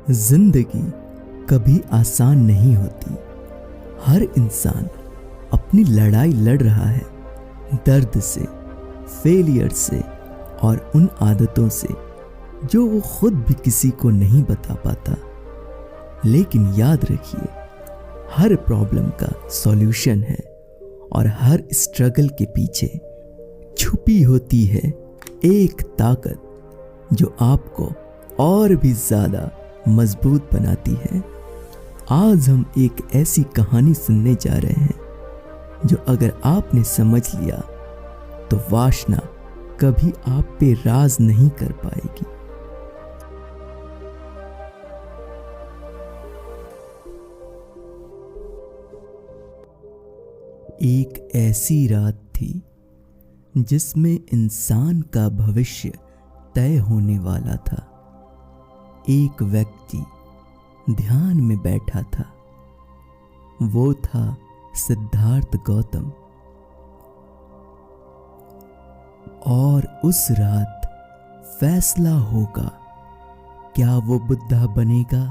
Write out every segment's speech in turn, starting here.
जिंदगी कभी आसान नहीं होती। हर इंसान अपनी लड़ाई लड़ रहा है, दर्द से, फेलियर से और उन आदतों से जो वो खुद भी किसी को नहीं बता पाता। लेकिन याद रखिए, हर प्रॉब्लम का सॉल्यूशन है और हर स्ट्रगल के पीछे छुपी होती है एक ताकत जो आपको और भी ज़्यादा मजबूत बनाती है। आज हम एक ऐसी कहानी सुनने जा रहे हैं जो अगर आपने समझ लिया तो वासना कभी आप पे राज नहीं कर पाएगी। एक ऐसी रात थी जिसमें इंसान का भविष्य तय होने वाला था। एक व्यक्ति ध्यान में बैठा था। वो था सिद्धार्थ गौतम। और उस रात फैसला होगा, क्या वो बुद्धा बनेगा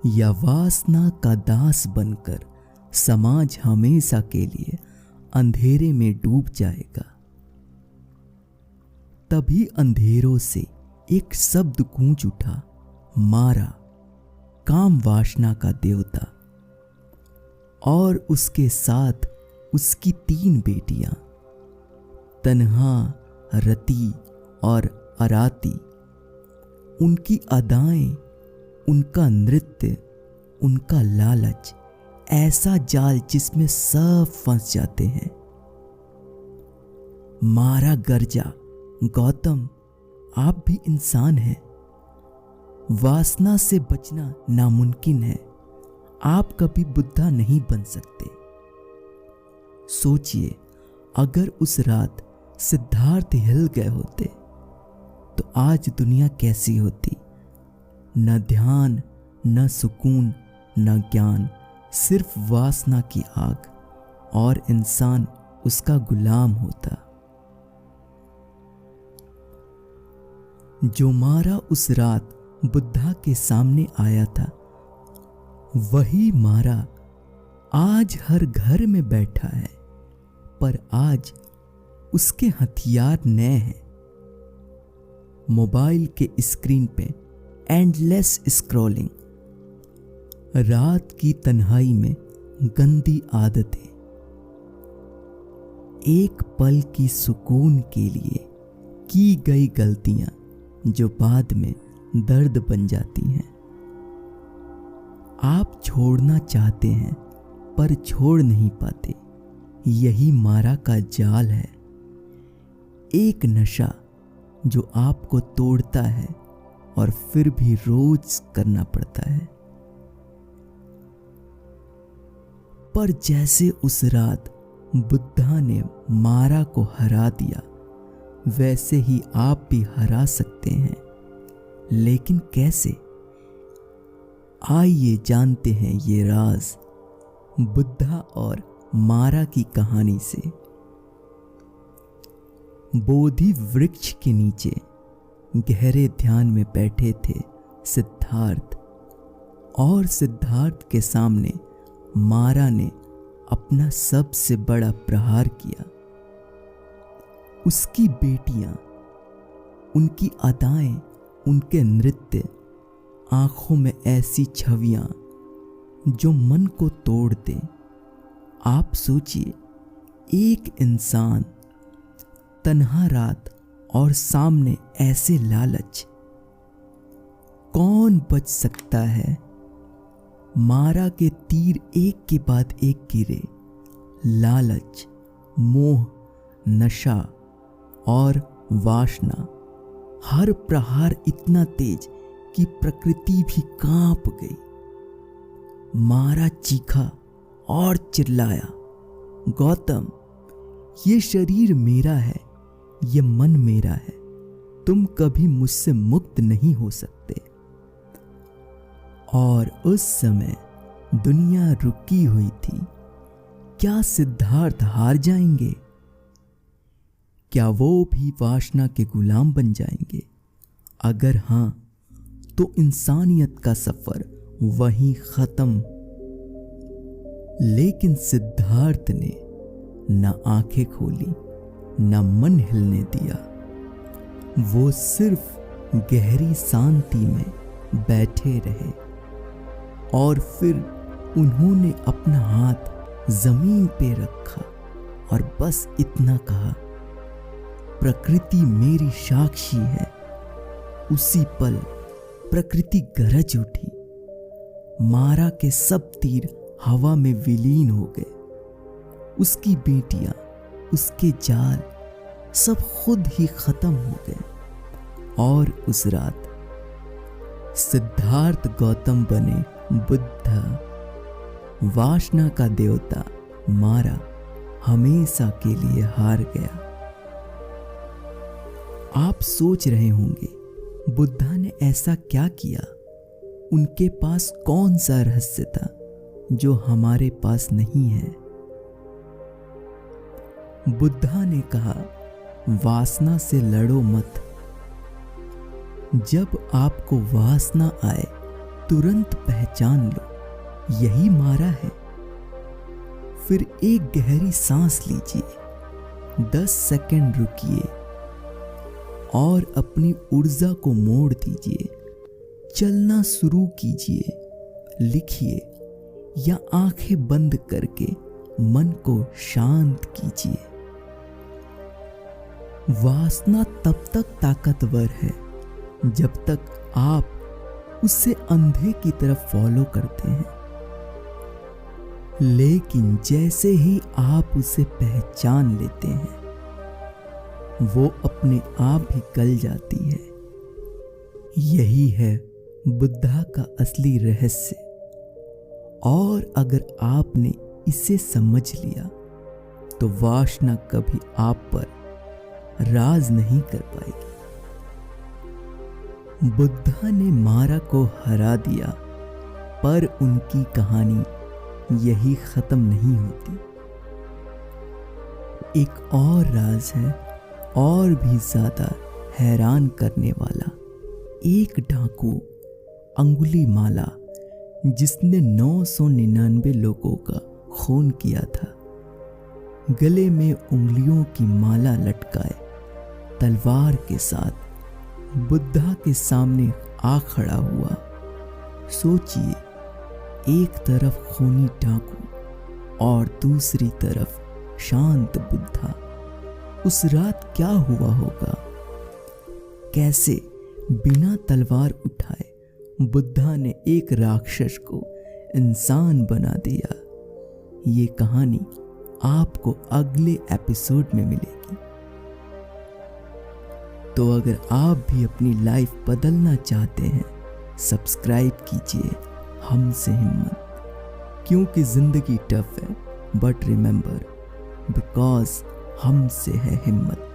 या वासना का दास बनकर समाज हमेशा के लिए अंधेरे में डूब जाएगा। तभी अंधेरों से एक शब्द गूंज उठा, मारा, काम वासना का देवता। और उसके साथ उसकी 3 बेटियां, तन्हा, रति और अराती। उनकी अदाएं, उनका नृत्य, उनका लालच, ऐसा जाल जिसमें सब फंस जाते हैं। मारा गर्जा, गौतम आप भी इंसान हैं। वासना से बचना नामुमकिन है। आप कभी बुद्धा नहीं बन सकते। सोचिए, अगर उस रात सिद्धार्थ हिल गए होते तो आज दुनिया कैसी होती। न ध्यान, न सुकून, न ज्ञान, सिर्फ वासना की आग, और इंसान उसका गुलाम होता। जो मारा उस रात बुद्धा के सामने आया था, वही मारा आज हर घर में बैठा है। पर आज उसके हथियार नए हैं। मोबाइल के स्क्रीन पे एंडलेस स्क्रॉलिंग, रात की तन्हाई में गंदी आदतें, एक पल की सुकून के लिए की गई गलतियां जो बाद में दर्द बन जाती हैं। आप छोड़ना चाहते हैं पर छोड़ नहीं पाते। यही मारा का जाल है। एक नशा जो आपको तोड़ता है और फिर भी रोज करना पड़ता है। पर जैसे उस रात बुद्धा ने मारा को हरा दिया, वैसे ही आप भी हरा सकते हैं। लेकिन कैसे? आइए जानते हैं ये राज बुद्धा और मारा की कहानी से। बोधि वृक्ष के नीचे गहरे ध्यान में बैठे थे सिद्धार्थ। और सिद्धार्थ के सामने मारा ने अपना सबसे बड़ा प्रहार किया। उसकी बेटियां, उनकी अदाएं, उनके नृत्य, आंखों में ऐसी छवियां जो मन को तोड़ दे। आप सोचिए, एक इंसान, तन्हा रात और सामने ऐसे लालच। कौन बच सकता है? मारा के तीर एक के बाद एक गिरे। लालच, मोह, नशा और वासना, हर प्रहार इतना तेज कि प्रकृति भी कांप गई। मारा चीखा और चिल्लाया, गौतम, ये शरीर मेरा है, ये मन मेरा है। तुम कभी मुझसे मुक्त नहीं हो सकते। और उस समय दुनिया रुकी हुई थी। क्या सिद्धार्थ हार जाएंगे? क्या वो भी वासना के गुलाम बन जाएंगे? अगर हाँ, तो इंसानियत का सफर वहीं खत्म। लेकिन सिद्धार्थ ने न आंखें खोली, न मन हिलने दिया। वो सिर्फ गहरी शांति में बैठे रहे और फिर उन्होंने अपना हाथ जमीन पे रखा और बस इतना कहा, प्रकृति मेरी साक्षी है। उसी पल प्रकृति गरज उठी। मारा के सब तीर हवा में विलीन हो गए। उसकी बेटियां, उसके जाल सब खुद ही खत्म हो गए। और उस रात सिद्धार्थ गौतम बने बुद्धा। वासना का देवता मारा हमेशा के लिए हार गया। आप सोच रहे होंगे, बुद्धा ने ऐसा क्या किया? उनके पास कौन सा रहस्य था जो हमारे पास नहीं है? बुद्धा ने कहा, वासना से लड़ो मत। जब आपको वासना आए तुरंत पहचान लो, यही मारा है। फिर एक गहरी सांस लीजिए, 10 सेकंड रुकिए और अपनी ऊर्जा को मोड़ दीजिए। चलना शुरू कीजिए, लिखिए या आंखें बंद करके मन को शांत कीजिए। वासना तब तक ताकतवर है जब तक आप उसे अंधे की तरफ फॉलो करते हैं, लेकिन जैसे ही आप उसे पहचान लेते हैं, वो अपने आप ही गल जाती है। यही है बुद्धा का असली रहस्य। और अगर आपने इसे समझ लिया तो वासना कभी आप पर राज नहीं कर पाएगी। बुद्धा ने मारा को हरा दिया, पर उनकी कहानी यही खत्म नहीं होती। एक और राज है, और भी ज्यादा हैरान करने वाला। एक डाकू अंगुलीमाला, जिसने 999 लोगों का खून किया था, गले में उंगलियों की माला लटकाए तलवार के साथ बुद्धा के सामने आ खड़ा हुआ। सोचिए, एक तरफ खूनी डाकू और दूसरी तरफ शांत बुद्धा। उस रात क्या हुआ होगा? कैसे बिना तलवार उठाए बुद्धा ने एक राक्षस को इंसान बना दिया? ये कहानी आपको अगले एपिसोड में मिलेगी। तो अगर आप भी अपनी लाइफ बदलना चाहते हैं, सब्सक्राइब कीजिए हमसे हिम्मत, क्योंकि जिंदगी टफ है, बट रिमेंबर, बिकॉज हमसे है हिम्मत।